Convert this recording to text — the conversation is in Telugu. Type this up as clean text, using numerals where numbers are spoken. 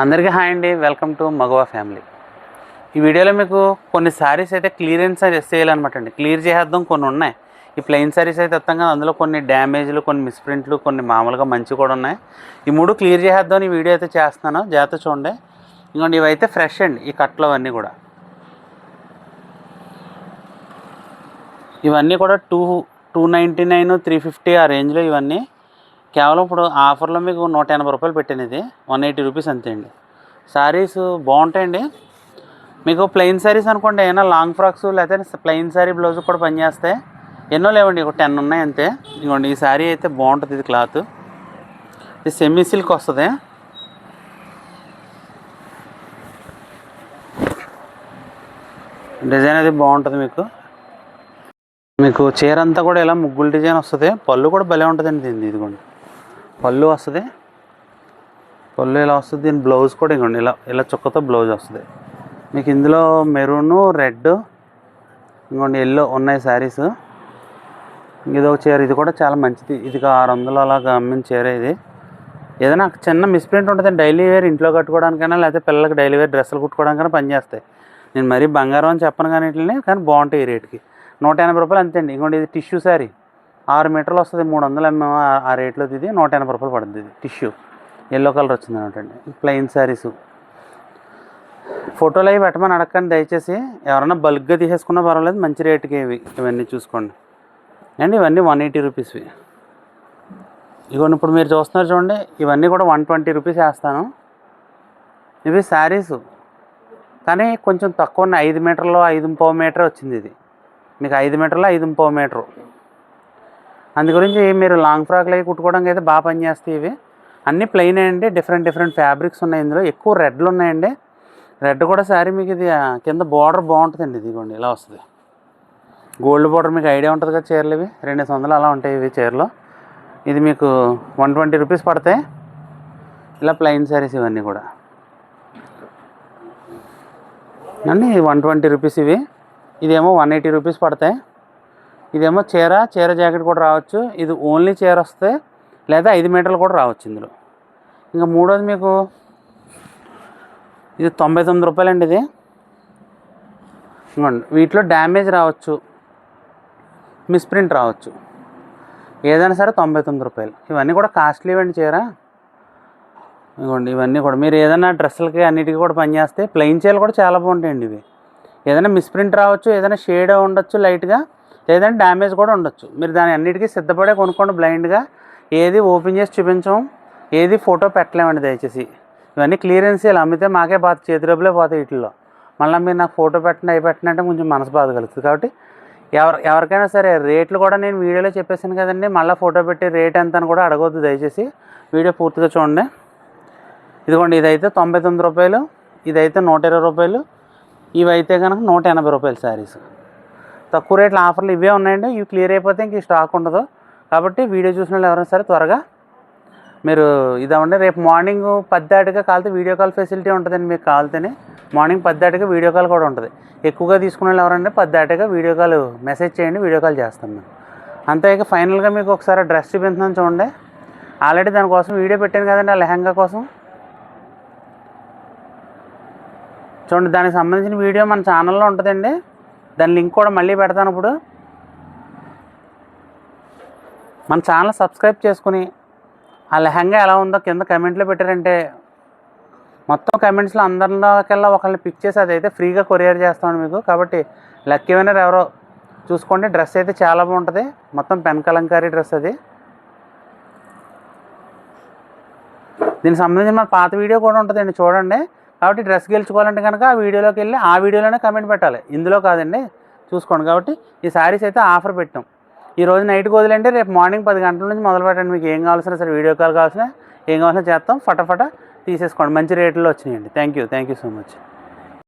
అందరికీ హాయ్ అండి, వెల్కమ్ టు మగవా ఫ్యామిలీ. ఈ వీడియోలో మీకు కొన్ని శారీస్ అయితే క్లియరెన్స్ చేయాలన్నమాట అండి. క్లియర్ చేసేద్దాం. కొన్ని ఉన్నాయి ఈ ప్లెయిన్ శారీస్ అయితే వస్తాం, అందులో కొన్ని డ్యామేజ్లు, కొన్ని మిస్ప్రింట్లు, కొన్ని మామూలుగా మంచి కూడా ఉన్నాయి. ఈ మూడు క్లియర్ చేసేద్దాం ఈ వీడియో అయితే చేస్తున్నాను. జాగ్రత్త చూడండి. ఇంకోండి ఇవైతే ఫ్రెష్ అండి. ఈ కట్లు అవన్నీ కూడా $299, $350 ఆ రేంజ్లో ఇవన్నీ. కేవలం ఇప్పుడు ఆఫర్లో మీకు $180 పెట్టాను. ఇది $180 అంతే అండి. శారీస్ బాగుంటాయండి. మీకు ప్లెయిన్ శారీస్ అనుకోండి, ఏమైనా లాంగ్ ఫ్రాక్స్ లేకపోతే ప్లెయిన్ శారీ బ్లౌజ్ కూడా పనిచేస్తాయి. ఎన్నో లేవండి, ఒక 10 ఉన్నాయి అంతే. ఇదిగోండి ఈ శారీ అయితే బాగుంటుంది. ఇది క్లాత్, ఇది సెమీ సిల్క్ వస్తుంది. డిజైన్ అది బాగుంటుంది. మీకు చీర అంతా కూడా ఇలా ముగ్గులు డిజైన్ వస్తుంది. పళ్ళు కూడా భలే ఉంటుందండి దీన్ని. ఇదిగోండి పళ్ళు వస్తుంది. పళ్ళు ఇలా వస్తుంది. దీని బ్లౌజ్ కూడా ఇదిగోండి ఇలా చుక్కతో బ్లౌజ్ వస్తుంది. మీకు ఇందులో మెరూను, రెడ్, ఇంకోండి ఎల్లో ఉన్నాయి శారీస్. ఇది ఒక చీర, ఇది కూడా చాలా మంచిది. ఇది 600 అలాగా అమ్మిన చీర. ఇది ఏదైనా చిన్న మిస్ప్రింట్ ఉంటుందండి. డైలీ వేర్ ఇంట్లో కట్టుకోవడానికైనా లేకపోతే పిల్లలకి డైలీ వేర్ డ్రెస్సులు కుట్టుకోవడానికైనా పనిచేస్తాయి. నేను మరీ బంగారం అని చెప్పను కానీ వీటిని, కానీ బాగుంటాయి. ఈ రేటుకి $180 అంతే అండి. ఇంకోటి ఇది టిష్యూ శారీ, 6 మీటర్లు వస్తుంది. 300 mm ఆ రేట్లో. ఇది $180 పడుతుంది. ఇది టిష్యూ ఎల్లో కలర్ వచ్చింది అనమాట అండి. ప్లెయిన్ శారీస్ ఫోటోలు అవి పెట్టమని అడగండి దయచేసి. ఎవరైనా బల్క్గా తీసేసుకున్నా పర్వాలేదు, మంచి రేటుకి ఇవన్నీ చూసుకోండి అండి. ఇవన్నీ $180. ఇవన్నీ ఇప్పుడు మీరు చూస్తున్నారు చూడండి, ఇవన్నీ కూడా $120 వేస్తాను. ఇవి శారీస్ కానీ కొంచెం తక్కువ ఉన్నాయి. 5 మీటర్లు 5.5 మీటర్ వచ్చింది. ఇది మీకు 5 మీటర్లు 5.5 మీటరు. అందు గురించి మీరు లాంగ్ ఫ్రాక్లు అవి కుట్టుకోవడానికి అయితే బాగా పనిచేస్తాయి. ఇవి అన్నీ ప్లెయిన్ అండి. డిఫరెంట్ ఫ్యాబ్రిక్స్ ఉన్నాయి ఇందులో. ఎక్కువ రెడ్లు ఉన్నాయండి. రెడ్ కూడా శారీ మీకు ఇది కింద బార్డర్ బాగుంటుందండి. ఇదిగోండి ఇలా వస్తుంది. గోల్డ్ బార్డర్ మీకు ఐడియా ఉంటుంది కదా. చీరలు ఇవి 200 అలా ఉంటాయి. ఇవి చీరలు ఇది మీకు $120 పడతాయి. ఇలా ప్లెయిన్ శారీస్ ఇవన్నీ కూడా అండి. $120 ఇవి. ఇదేమో $180 పడతాయి. ఇదేమో చీర జాకెట్ కూడా రావచ్చు. ఇది ఓన్లీ చీర వస్తే లేదా 5 మీటర్లు కూడా రావచ్చు ఇందులో. ఇంకా మూడోది మీకు ఇది $99 అండి. ఇది ఇవ్వండి. వీటిలో డ్యామేజ్ రావచ్చు, మిస్ప్రింట్ రావచ్చు, ఏదైనా సరే $99. ఇవన్నీ కూడా కాస్ట్లీ అండి చీర. ఇవ్వండి ఇవన్నీ కూడా మీరు ఏదైనా డ్రెస్సులకి అన్నిటికీ కూడా పనిచేస్తాయి. ప్లెయిన్ చీరలు కూడా చాలా బాగుంటాయండి. ఇవి ఏదైనా మిస్ప్రింట్ రావచ్చు, ఏదైనా షేడ్ ఉండొచ్చు లైట్గా, లేదంటే డ్యామేజ్ కూడా ఉండొచ్చు. మీరు దాని అన్నిటికీ సిద్ధపడే కొనుక్కోండి. బ్లైండ్గా ఏది ఓపెన్ చేసి చూపించాం, ఏది ఫోటో పెట్టలేమండి దయచేసి. ఇవన్నీ క్లియరెన్స్ ఇలా అమ్మితే మాకే బాధ, చేతి డబ్బులే పోతాయి వీటిల్లో. మళ్ళీ మీరు నాకు ఫోటో పెట్టండి అవి పెట్టండి అంటే కొంచెం మనసు బాధ కలుగుతుంది. కాబట్టి ఎవరికైనా సరే రేట్లు కూడా నేను వీడియోలో చెప్పేసాను కదండి. మళ్ళీ ఫోటో పెట్టి రేట్ ఎంత అని కూడా అడగవద్దు దయచేసి. వీడియో పూర్తిగా చూడండి. ఇదిగోండి ఇదైతే $99, ఇదైతే $120, ఇవైతే కనుక $180 శారీస్. తక్కువ రేట్ల ఆఫర్లు ఇవే ఉన్నాయండి. ఇవి క్లియర్ అయిపోతే ఇంక స్టాక్ ఉండదు. కాబట్టి వీడియో చూసిన వాళ్ళు ఎవరైనా సరే త్వరగా మీరు ఇదవ్వండి. రేపు మార్నింగ్ 10 దాటిగా కాలితే వీడియో కాల్ ఫెసిలిటీ ఉంటుందండి. మీకు కాలితేనే మార్నింగ్ 10 దాటిగా వీడియో కాల్ కూడా ఉంటుంది. ఎక్కువగా తీసుకునే వాళ్ళు ఎవరంటే 10 దాటిగా వీడియో కాల్ మెసేజ్ చేయండి, వీడియో కాల్ చేస్తాం మేము. అంతే. ఇక ఫైనల్గా మీకు ఒకసారి డ్రెస్ చూపించున్నాను చూడండి. ఆల్రెడీ దానికోసం వీడియో పెట్టాను కదండి, ఆ లెహంగా కోసం చూడండి. దానికి సంబంధించిన వీడియో మన ఛానల్లో ఉంటుందండి. దాని లింక్ కూడా మళ్ళీ పెడతాను. ఇప్పుడు మన ఛానల్ సబ్స్క్రైబ్ చేసుకుని ఆ లెహంగా ఎలా ఉందో కింద కమెంట్లో పెట్టారంటే మొత్తం కమెంట్స్లో అందరిలోకెల్లా ఒకళ్ళని పిక్ చేసి అదైతే ఫ్రీగా కొరియర్ చేస్తామండి మీకు. కాబట్టి లక్కీ విన్నర్ ఎవరో చూసుకోండి. డ్రెస్ అయితే చాలా బాగుంటుంది. మొత్తం పెన్ కలంకారీ డ్రెస్ అది. దీనికి సంబంధించిన మన పాత వీడియో కూడా ఉంటుందండి, చూడండి. కాబట్టి డ్రెస్ గెలుచుకోవాలంటే కనుక ఆ వీడియోలోకి వెళ్ళి ఆ వీడియోలోనే కమెంట్ పెట్టాలి, ఇందులో కాదండి. చూసుకోండి. కాబట్టి ఈ శారీస్ అయితే ఆఫర్ పెట్టాం. ఈరోజు నైట్కి వదిలేండి, రేపు మార్నింగ్ 10 గంటల నుంచి మొదలు పెట్టండి. మీకు ఏం కావాల్సిన సరే వీడియో కాల్ కావాల్సిన ఏం కావాల్సిన చేస్తాం. ఫటాఫట తీసేసుకోండి. మంచి రేట్లో వచ్చినాయండి. Thank you so much.